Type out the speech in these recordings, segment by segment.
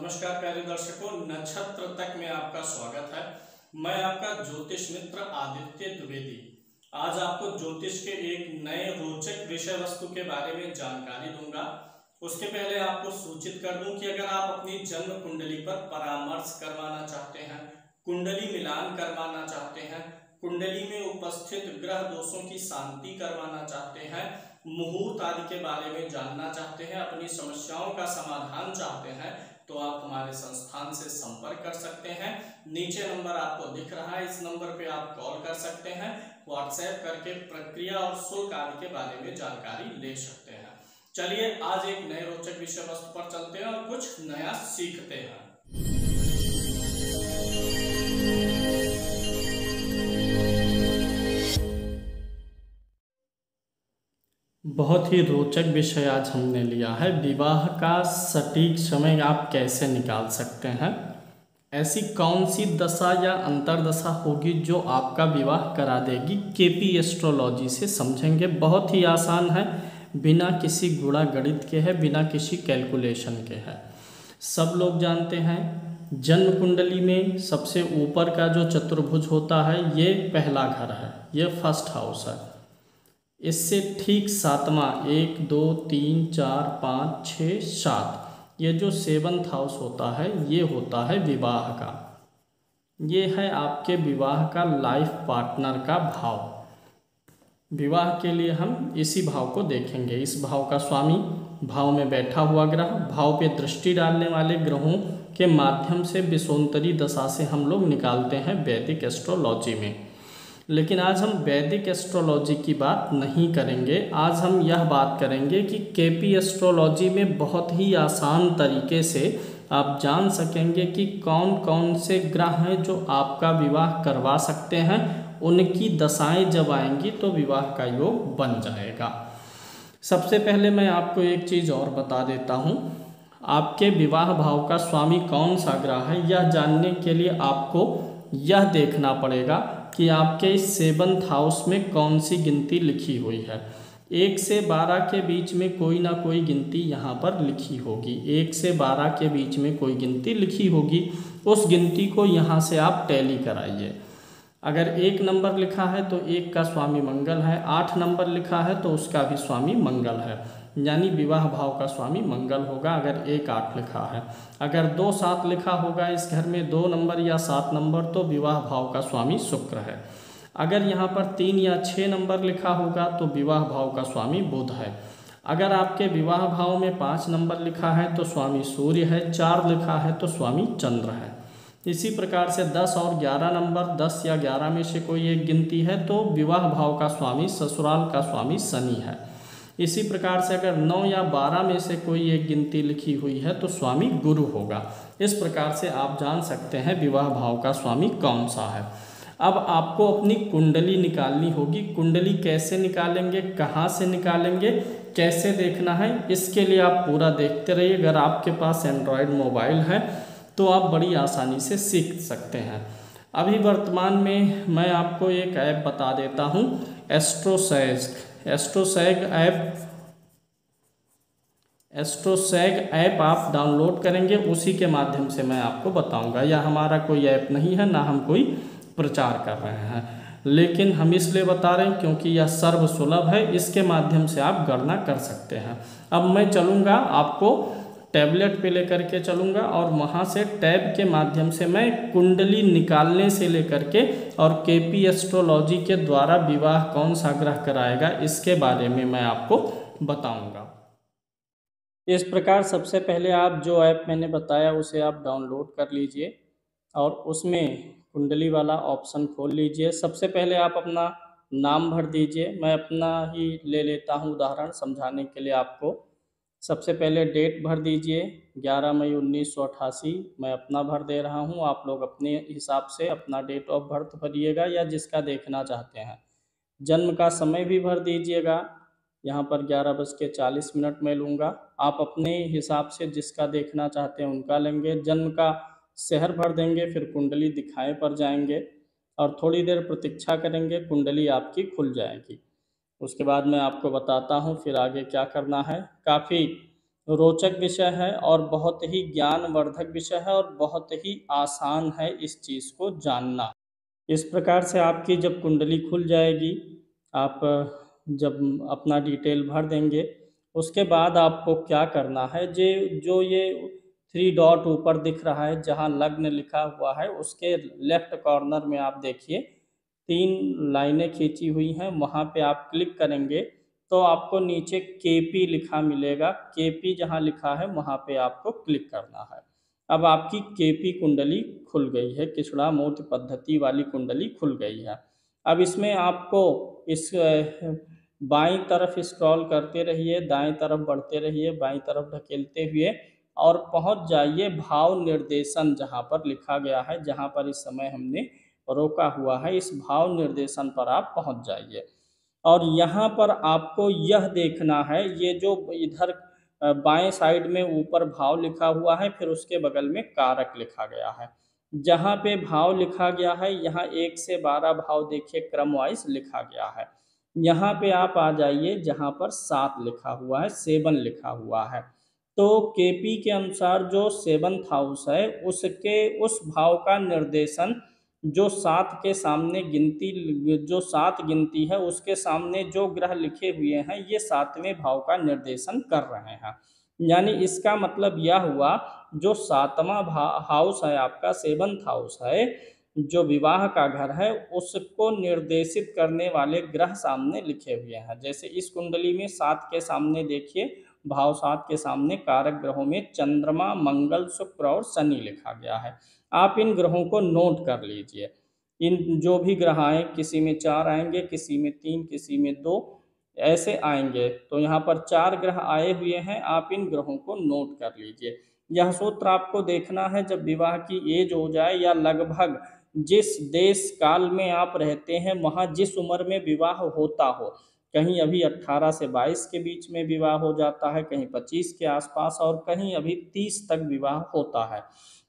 नमस्कार प्यारे दर्शकों, नक्षत्र तक में आपका स्वागत है। मैं आपका ज्योतिष मित्र आदित्य द्विवेदी आज आपको ज्योतिष के एक नए रोचक विषय वस्तु के बारे में जानकारी दूंगा। उसके पहले आपको सूचित कर दूं कि अगर आप अपनी जन्म कुंडली पर परामर्श करवाना चाहते हैं, कुंडली मिलान करवाना चाहते हैं, कुंडली में उपस्थित ग्रह दोषों की शांति करवाना चाहते हैं, मुहूर्त आदि के बारे में जानना चाहते हैं, अपनी समस्याओं का समाधान चाहते हैं, तो आप हमारे संस्थान से संपर्क कर सकते हैं। नीचे नंबर आपको दिख रहा है, इस नंबर पे आप कॉल कर सकते हैं, व्हाट्सएप करके प्रक्रिया और शुल्क आदि के बारे में जानकारी ले सकते हैं। चलिए आज एक नए रोचक विषय वस्तु पर चलते हैं और कुछ नया सीखते हैं। बहुत ही रोचक विषय आज हमने लिया है। विवाह का सटीक समय आप कैसे निकाल सकते हैं? ऐसी कौन सी दशा या अंतरदशा होगी जो आपका विवाह करा देगी? केपी एस्ट्रोलॉजी से समझेंगे। बहुत ही आसान है, बिना किसी गुणा गणित के है, बिना किसी कैलकुलेशन के है। सब लोग जानते हैं जन्म कुंडली में सबसे ऊपर का जो चतुर्भुज होता है ये पहला घर है, ये फर्स्ट हाउस है। इससे ठीक सातवां 1 2 3 4 5 6 7 ये जो सेवंथ हाउस होता है ये होता है विवाह का। ये है आपके विवाह का लाइफ पार्टनर का भाव। विवाह के लिए हम इसी भाव को देखेंगे। इस भाव का स्वामी, भाव में बैठा हुआ ग्रह, भाव पे दृष्टि डालने वाले ग्रहों के माध्यम से विषोत्तरी दशा से हम लोग निकालते हैं वैदिक एस्ट्रोलॉजी में। लेकिन आज हम वैदिक एस्ट्रोलॉजी की बात नहीं करेंगे। आज हम यह बात करेंगे कि केपी एस्ट्रोलॉजी में बहुत ही आसान तरीके से आप जान सकेंगे कि कौन कौन से ग्रह हैं जो आपका विवाह करवा सकते हैं। उनकी दशाएं जब आएंगी तो विवाह का योग बन जाएगा। सबसे पहले मैं आपको एक चीज़ और बता देता हूँ। आपके विवाह भाव का स्वामी कौन सा ग्रह है, यह जानने के लिए आपको यह देखना पड़ेगा कि आपके इस सेवंथ हाउस में कौन सी गिनती लिखी हुई है। 1 से 12 के बीच में कोई ना कोई गिनती यहाँ पर लिखी होगी। 1 से 12 के बीच में कोई गिनती लिखी होगी। उस गिनती को यहाँ से आप टैली कराइए। अगर 1 नंबर लिखा है तो 1 का स्वामी मंगल है, 8 नंबर लिखा है तो उसका भी स्वामी मंगल है, यानी विवाह भाव का स्वामी मंगल होगा अगर 1 8 लिखा है। अगर 2 7 लिखा होगा इस घर में 2 नंबर या 7 नंबर तो विवाह भाव का स्वामी शुक्र है। अगर यहाँ पर 3 या 6 नंबर लिखा होगा तो विवाह भाव का स्वामी बुध है। अगर आपके विवाह भाव में 5 नंबर लिखा है तो स्वामी सूर्य है, 4 लिखा है तो स्वामी चंद्र है। इसी प्रकार से 10 और 11 नंबर, 10 या 11 में से कोई एक गिनती है तो विवाह भाव का स्वामी ससुराल का स्वामी शनि है। इसी प्रकार से अगर 9 या 12 में से कोई एक गिनती लिखी हुई है तो स्वामी गुरु होगा। इस प्रकार से आप जान सकते हैं विवाह भाव का स्वामी कौन सा है। अब आपको अपनी कुंडली निकालनी होगी। कुंडली कैसे निकालेंगे, कहाँ से निकालेंगे, कैसे देखना है, इसके लिए आप पूरा देखते रहिए। अगर आपके पास एंड्रॉयड मोबाइल है तो आप बड़ी आसानी से सीख सकते हैं। अभी वर्तमान में मैं आपको एक ऐप बता देता हूँ, एस्ट्रोसैग ऐप आप डाउनलोड करेंगे, उसी के माध्यम से मैं आपको बताऊंगा। यह हमारा कोई ऐप नहीं है, ना हम कोई प्रचार कर रहे हैं, लेकिन हम इसलिए बता रहे हैं क्योंकि यह सर्वसुलभ है। इसके माध्यम से आप गणना कर सकते हैं। अब मैं चलूँगा, आपको टैबलेट पे लेकर के चलूँगा और वहाँ से टैब के माध्यम से मैं कुंडली निकालने से लेकर के और केपी एस्ट्रोलॉजी के द्वारा विवाह कौन सा ग्रह कराएगा इसके बारे में मैं आपको बताऊँगा। इस प्रकार सबसे पहले आप जो ऐप मैंने बताया उसे आप डाउनलोड कर लीजिए और उसमें कुंडली वाला ऑप्शन खोल लीजिए। सबसे पहले आप अपना नाम भर दीजिए। मैं अपना ही ले लेता हूँ उदाहरण समझाने के लिए आपको। सबसे पहले डेट भर दीजिए 11 मई 1988। मैं अपना भर दे रहा हूँ, आप लोग अपने हिसाब से अपना डेट ऑफ बर्थ भरिएगा या जिसका देखना चाहते हैं। जन्म का समय भी भर दीजिएगा। यहाँ पर 11:40 मैं लूँगा। आप अपने हिसाब से जिसका देखना चाहते हैं उनका लेंगे। जन्म का शहर भर देंगे, फिर कुंडली दिखाए पर जाएंगे और थोड़ी देर प्रतीक्षा करेंगे, कुंडली आपकी खुल जाएगी। उसके बाद मैं आपको बताता हूँ फिर आगे क्या करना है। काफ़ी रोचक विषय है और बहुत ही ज्ञानवर्धक विषय है और बहुत ही आसान है इस चीज़ को जानना। इस प्रकार से आपकी जब कुंडली खुल जाएगी, आप जब अपना डिटेल भर देंगे, उसके बाद आपको क्या करना है, जो ये 3 डॉट ऊपर दिख रहा है जहाँ लग्न लिखा हुआ है, उसके लेफ्ट कॉर्नर में आप देखिए 3 लाइनें खींची हुई हैं, वहाँ पे आप क्लिक करेंगे तो आपको नीचे केपी लिखा मिलेगा। केपी जहाँ लिखा है वहाँ पे आपको क्लिक करना है। अब आपकी केपी कुंडली खुल गई है, किचड़ा मूर्ति पद्धति वाली कुंडली खुल गई है। अब इसमें आपको इस बाईं तरफ स्क्रॉल करते रहिए, दाएं तरफ बढ़ते रहिए, बाईं तरफ ढकेलते हुए और पहुंच जाइए भाव निर्देशन जहां पर लिखा गया है, जहां पर इस समय हमने रोका हुआ है, इस भाव निर्देशन पर आप पहुंच जाइए। और यहाँ पर आपको यह देखना है, ये जो इधर बाएं साइड में ऊपर भाव लिखा हुआ है, फिर उसके बगल में कारक लिखा गया है। जहाँ पे भाव लिखा गया है, यहाँ 1 से 12 भाव देखिए क्रम वाइज लिखा गया है। यहाँ पे आप आ जाइए जहाँ पर 7 लिखा हुआ है, 7 लिखा हुआ है। तो केपी के अनुसार जो 7th हाउस है, उसके उस भाव का निर्देशन जो 7 के सामने जो 7 गिनती है, उसके सामने जो ग्रह लिखे हुए हैं, ये 7वें भाव का निर्देशन कर रहे हैं। यानी इसका मतलब यह हुआ, जो 7वां हाउस है आपका, 7th हाउस है, जो विवाह का घर है, उसको निर्देशित करने वाले ग्रह सामने लिखे हुए हैं। जैसे इस कुंडली में 7 के सामने देखिए, भाव 7 के सामने कारक ग्रहों में चंद्रमा, मंगल, शुक्र और शनि लिखा गया है। आप इन ग्रहों को नोट कर लीजिए। इन जो भी ग्रह आए, किसी में 4 आएंगे, किसी में 3, किसी में 2, ऐसे आएंगे। तो यहाँ पर 4 ग्रह आए हुए हैं, आप इन ग्रहों को नोट कर लीजिए। यह सूत्र आपको देखना है जब विवाह की एज हो जाए, या लगभग जिस देश काल में आप रहते हैं वहाँ जिस उम्र में विवाह होता हो, कहीं अभी 18 से 22 के बीच में विवाह हो जाता है, कहीं 25 के आसपास, और कहीं अभी 30 तक विवाह होता है।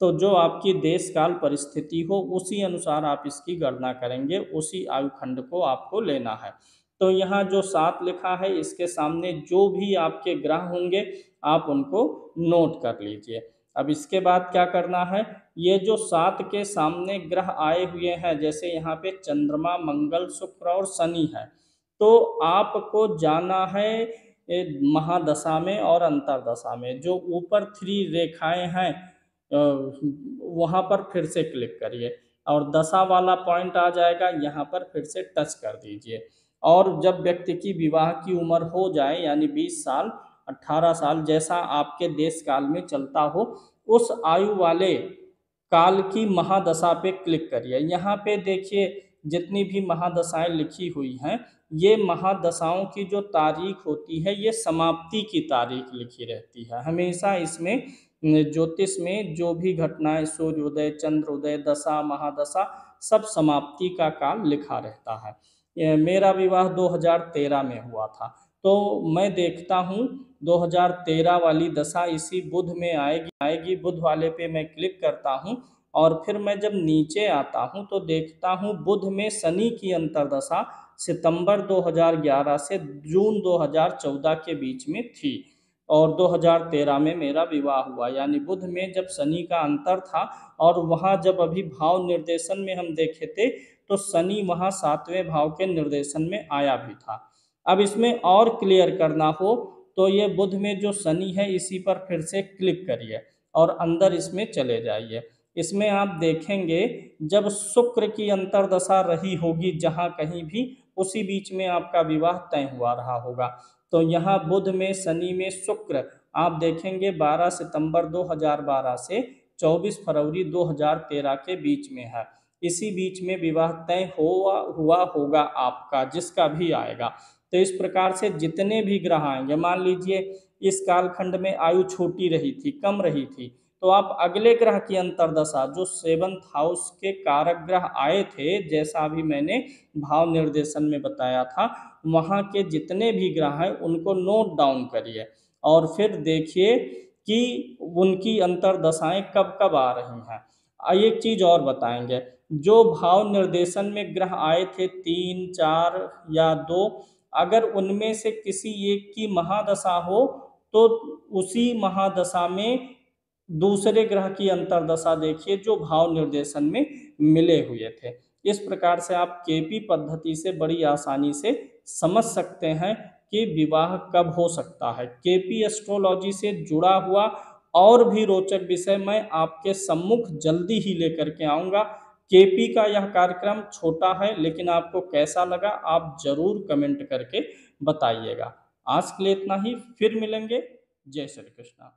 तो जो आपकी देश काल परिस्थिति हो, उसी अनुसार आप इसकी गणना करेंगे, उसी आयु खंड को आपको लेना है। तो यहाँ जो 7 लिखा है, इसके सामने जो भी आपके ग्रह होंगे, आप उनको नोट कर लीजिए। अब इसके बाद क्या करना है, ये जो 7 के सामने ग्रह आए हुए हैं, जैसे यहाँ पे चंद्रमा, मंगल, शुक्र और शनि है, तो आपको जाना है महादशा में और अंतरदशा में। जो ऊपर 3 रेखाएं हैं, वहाँ पर फिर से क्लिक करिए और दशा वाला पॉइंट आ जाएगा, यहाँ पर फिर से टच कर दीजिए। और जब व्यक्ति की विवाह की उम्र हो जाए, यानी 20 साल, 18 साल, जैसा आपके देश काल में चलता हो, उस आयु वाले काल की महादशा पे क्लिक करिए। यहाँ पे देखिए जितनी भी महादशाएं लिखी हुई हैं, ये महादशाओं की जो तारीख होती है, ये समाप्ति की तारीख लिखी रहती है। हमेशा इसमें ज्योतिष में जो भी घटनाएं, सूर्योदय, चंद्रोदय, दशा, महादशा, सब समाप्ति का काल लिखा रहता है। मेरा विवाह 2013 में हुआ था, तो मैं देखता हूँ 2013 वाली दशा इसी बुध में आएगी। बुध वाले पे मैं क्लिक करता हूँ और फिर मैं जब नीचे आता हूँ तो देखता हूँ बुध में शनि की अंतर्दशा सितंबर 2011 से जून 2014 के बीच में थी, और 2013 में मेरा विवाह हुआ। यानी बुध में जब शनि का अंतर था, और वहाँ जब अभी भाव निर्देशन में हम देखे थे, तो शनि वहाँ 7वें भाव के निर्देशन में आया भी था। अब इसमें और क्लियर करना हो तो ये बुध में जो शनि है, इसी पर फिर से क्लिक करिए और अंदर इसमें चले जाइए। इसमें आप देखेंगे जब शुक्र की अंतर्दशा रही होगी जहाँ कहीं भी, उसी बीच में आपका विवाह तय हुआ रहा होगा। तो यहाँ बुध में, शनि में, शुक्र, आप देखेंगे 12 सितंबर 2012 से 24 फरवरी 2013 के बीच में है। इसी बीच में विवाह तय हुआ होगा आपका, जिसका भी आएगा। तो इस प्रकार से जितने भी ग्रह आएंगे, मान लीजिए इस कालखंड में आयु छोटी रही थी, कम रही थी, तो आप अगले ग्रह की अंतर्दशा, जो 7th हाउस के कारक ग्रह आए थे, जैसा अभी मैंने भाव निर्देशन में बताया था, वहाँ के जितने भी ग्रह हैं उनको नोट डाउन करिए और फिर देखिए कि उनकी अंतर्दशाएं कब कब आ रही हैं। एक चीज़ और बताएंगे, जो भाव निर्देशन में ग्रह आए थे 3, 4 या 2, अगर उनमें से किसी एक की महादशा हो तो उसी महादशा में दूसरे ग्रह की अंतर्दशा देखिए जो भाव निर्देशन में मिले हुए थे। इस प्रकार से आप केपी पद्धति से बड़ी आसानी से समझ सकते हैं कि विवाह कब हो सकता है। केपी एस्ट्रोलॉजी से जुड़ा हुआ और भी रोचक विषय मैं आपके सम्मुख जल्दी ही लेकर के आऊँगा। केपी का यह कार्यक्रम छोटा है, लेकिन आपको कैसा लगा आप ज़रूर कमेंट करके बताइएगा। आज के लिए इतना ही, फिर मिलेंगे। जय श्री कृष्णा।